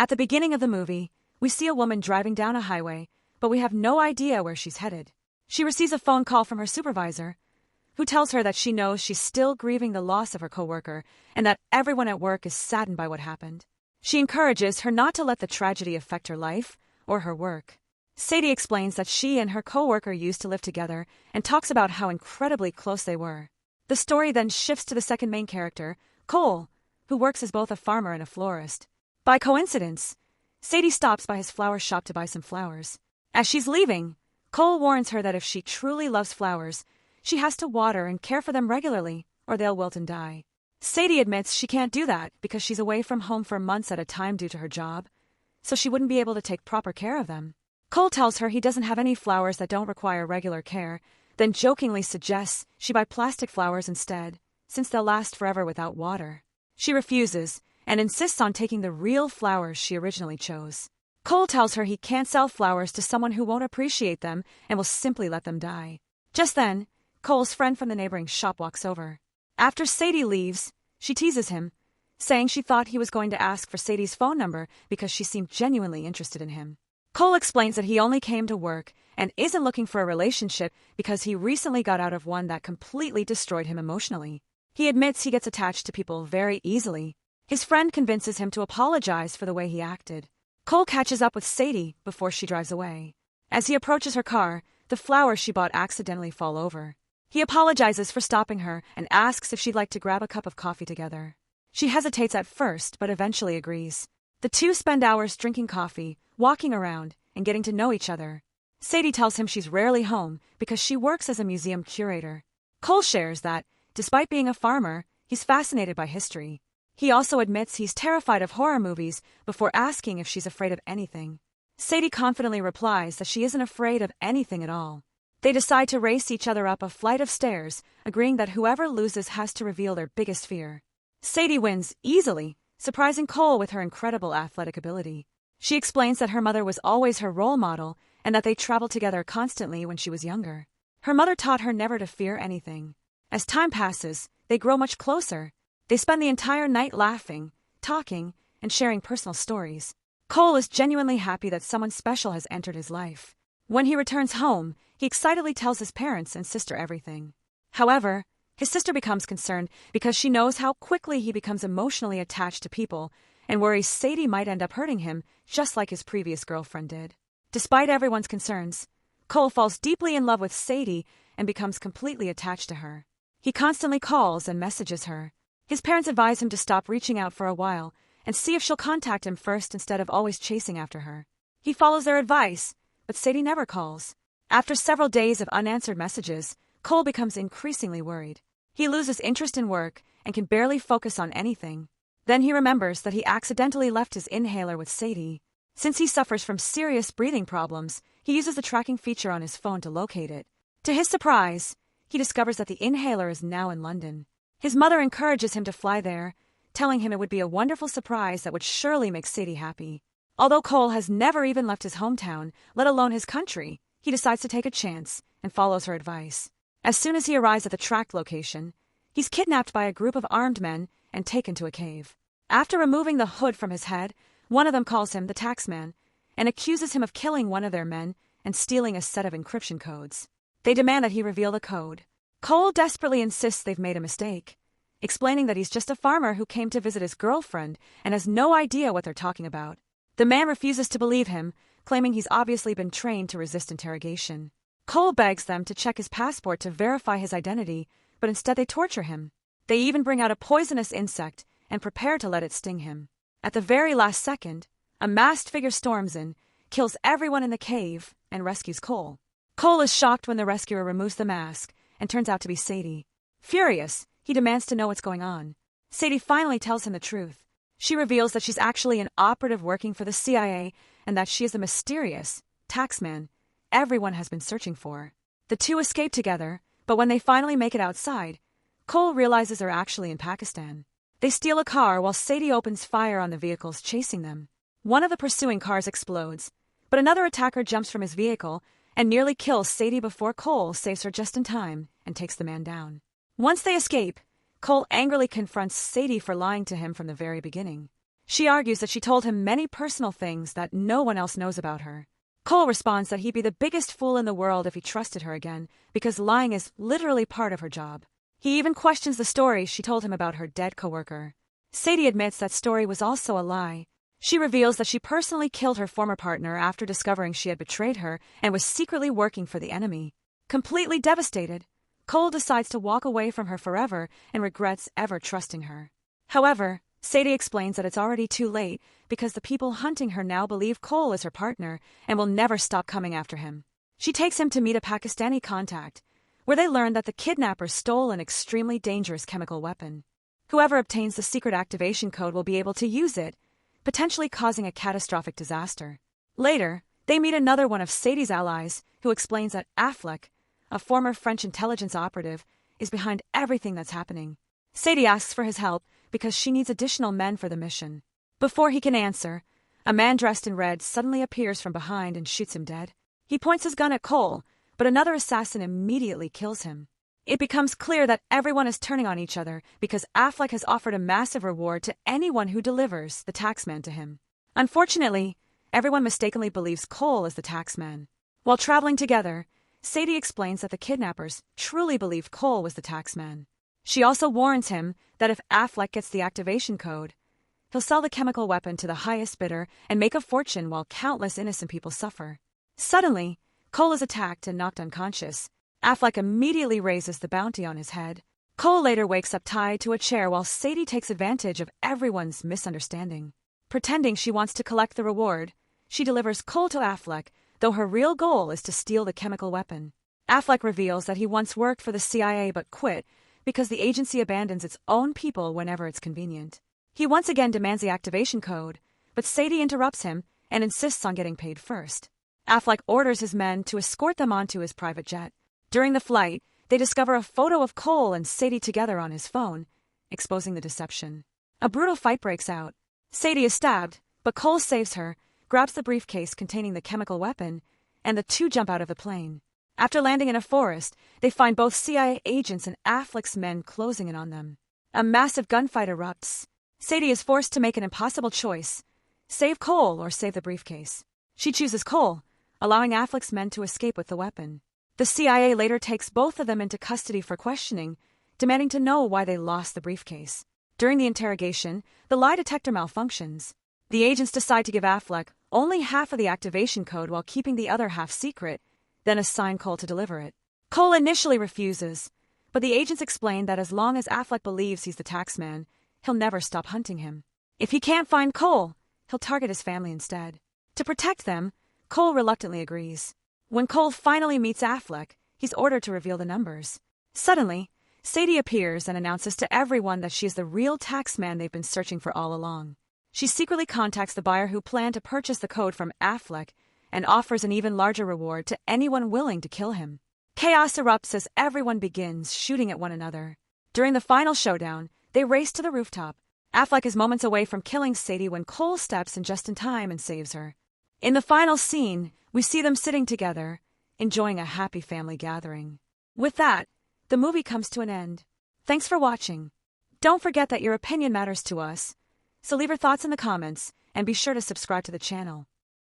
At the beginning of the movie, we see a woman driving down a highway, but we have no idea where she's headed. She receives a phone call from her supervisor, who tells her that she knows she's still grieving the loss of her coworker and that everyone at work is saddened by what happened. She encourages her not to let the tragedy affect her life or her work. Sadie explains that she and her coworker used to live together and talks about how incredibly close they were. The story then shifts to the second main character, Cole, who works as both a farmer and a florist. By coincidence, Sadie stops by his flower shop to buy some flowers. As she's leaving, Cole warns her that if she truly loves flowers, she has to water and care for them regularly, or they'll wilt and die. Sadie admits she can't do that because she's away from home for months at a time due to her job, so she wouldn't be able to take proper care of them. Cole tells her he doesn't have any flowers that don't require regular care, then jokingly suggests she buy plastic flowers instead, since they'll last forever without water. She refuses and insists on taking the real flowers she originally chose. Cole tells her he can't sell flowers to someone who won't appreciate them and will simply let them die. Just then, Cole's friend from the neighboring shop walks over. After Sadie leaves, she teases him, saying she thought he was going to ask for Sadie's phone number because she seemed genuinely interested in him. Cole explains that he only came to work and isn't looking for a relationship because he recently got out of one that completely destroyed him emotionally. He admits he gets attached to people very easily. His friend convinces him to apologize for the way he acted. Cole catches up with Sadie before she drives away. As he approaches her car, the flowers she bought accidentally fall over. He apologizes for stopping her and asks if she'd like to grab a cup of coffee together. She hesitates at first, but eventually agrees. The two spend hours drinking coffee, walking around, and getting to know each other. Sadie tells him she's rarely home because she works as a museum curator. Cole shares that, despite being a farmer, he's fascinated by history. He also admits he's terrified of horror movies before asking if she's afraid of anything. Sadie confidently replies that she isn't afraid of anything at all. They decide to race each other up a flight of stairs, agreeing that whoever loses has to reveal their biggest fear. Sadie wins easily, surprising Cole with her incredible athletic ability. She explains that her mother was always her role model and that they traveled together constantly when she was younger. Her mother taught her never to fear anything. As time passes, they grow much closer. They spend the entire night laughing, talking, and sharing personal stories. Cole is genuinely happy that someone special has entered his life. When he returns home, he excitedly tells his parents and sister everything. However, his sister becomes concerned because she knows how quickly he becomes emotionally attached to people and worries Sadie might end up hurting him just like his previous girlfriend did. Despite everyone's concerns, Cole falls deeply in love with Sadie and becomes completely attached to her. He constantly calls and messages her. His parents advise him to stop reaching out for a while and see if she'll contact him first instead of always chasing after her. He follows their advice, but Sadie never calls. After several days of unanswered messages, Cole becomes increasingly worried. He loses interest in work and can barely focus on anything. Then he remembers that he accidentally left his inhaler with Sadie. Since he suffers from serious breathing problems, he uses the tracking feature on his phone to locate it. To his surprise, he discovers that the inhaler is now in London. His mother encourages him to fly there, telling him it would be a wonderful surprise that would surely make Sadie happy. Although Cole has never even left his hometown, let alone his country, he decides to take a chance and follows her advice. As soon as he arrives at the tracked location, he's kidnapped by a group of armed men and taken to a cave. After removing the hood from his head, one of them calls him the Taxman and accuses him of killing one of their men and stealing a set of encryption codes. They demand that he reveal the code. Cole desperately insists they've made a mistake, explaining that he's just a farmer who came to visit his girlfriend and has no idea what they're talking about. The man refuses to believe him, claiming he's obviously been trained to resist interrogation. Cole begs them to check his passport to verify his identity, but instead they torture him. They even bring out a poisonous insect and prepare to let it sting him. At the very last second, a masked figure storms in, kills everyone in the cave, and rescues Cole. Cole is shocked when the rescuer removes the mask and turns out to be Sadie. Furious, he demands to know what's going on. Sadie finally tells him the truth. She reveals that she's actually an operative working for the CIA and that she is the mysterious Taxman everyone has been searching for. The two escape together, but when they finally make it outside, Cole realizes they're actually in Pakistan. They steal a car while Sadie opens fire on the vehicles chasing them. One of the pursuing cars explodes, but another attacker jumps from his vehicle and nearly kills Sadie before Cole saves her just in time and takes the man down. Once they escape, Cole angrily confronts Sadie for lying to him from the very beginning. She argues that she told him many personal things that no one else knows about her. Cole responds that he'd be the biggest fool in the world if he trusted her again, because lying is literally part of her job. He even questions the story she told him about her dead coworker. Sadie admits that story was also a lie. She reveals that she personally killed her former partner after discovering she had betrayed her and was secretly working for the enemy. Completely devastated, Cole decides to walk away from her forever and regrets ever trusting her. However, Sadie explains that it's already too late because the people hunting her now believe Cole is her partner and will never stop coming after him. She takes him to meet a Pakistani contact, where they learn that the kidnappers stole an extremely dangerous chemical weapon. Whoever obtains the secret activation code will be able to use it, potentially causing a catastrophic disaster. Later, they meet another one of Sadie's allies, who explains that Affleck, a former French intelligence operative, is behind everything that's happening. Sadie asks for his help because she needs additional men for the mission. Before he can answer, a man dressed in red suddenly appears from behind and shoots him dead. He points his gun at Cole, but another assassin immediately kills him. It becomes clear that everyone is turning on each other because Affleck has offered a massive reward to anyone who delivers the taxman to him. Unfortunately, everyone mistakenly believes Cole is the taxman. While traveling together, Sadie explains that the kidnappers truly believed Cole was the taxman. She also warns him that if Affleck gets the activation code, he'll sell the chemical weapon to the highest bidder and make a fortune while countless innocent people suffer. Suddenly, Cole is attacked and knocked unconscious. Affleck immediately raises the bounty on his head. Cole later wakes up tied to a chair while Sadie takes advantage of everyone's misunderstanding. Pretending she wants to collect the reward, she delivers Cole to Affleck, though her real goal is to steal the chemical weapon. Affleck reveals that he once worked for the CIA but quit because the agency abandons its own people whenever it's convenient. He once again demands the activation code, but Sadie interrupts him and insists on getting paid first. Affleck orders his men to escort them onto his private jet. During the flight, they discover a photo of Cole and Sadie together on his phone, exposing the deception. A brutal fight breaks out. Sadie is stabbed, but Cole saves her, grabs the briefcase containing the chemical weapon, and the two jump out of the plane. After landing in a forest, they find both CIA agents and Affleck's men closing in on them. A massive gunfight erupts. Sadie is forced to make an impossible choice: save Cole or save the briefcase. She chooses Cole, allowing Affleck's men to escape with the weapon. The CIA later takes both of them into custody for questioning, demanding to know why they lost the briefcase. During the interrogation, the lie detector malfunctions. The agents decide to give Affleck only half of the activation code while keeping the other half secret, then assign Cole to deliver it. Cole initially refuses, but the agents explain that as long as Affleck believes he's the taxman, he'll never stop hunting him. If he can't find Cole, he'll target his family instead. To protect them, Cole reluctantly agrees. When Cole finally meets Affleck, he's ordered to reveal the numbers. Suddenly, Sadie appears and announces to everyone that she is the real taxman they've been searching for all along. She secretly contacts the buyer who planned to purchase the code from Affleck and offers an even larger reward to anyone willing to kill him. Chaos erupts as everyone begins shooting at one another. During the final showdown, they race to the rooftop. Affleck is moments away from killing Sadie when Cole steps in just in time and saves her. In the final scene, we see them sitting together, enjoying a happy family gathering. With that, the movie comes to an end. Thanks for watching. Don't forget that your opinion matters to us, so leave your thoughts in the comments and be sure to subscribe to the channel.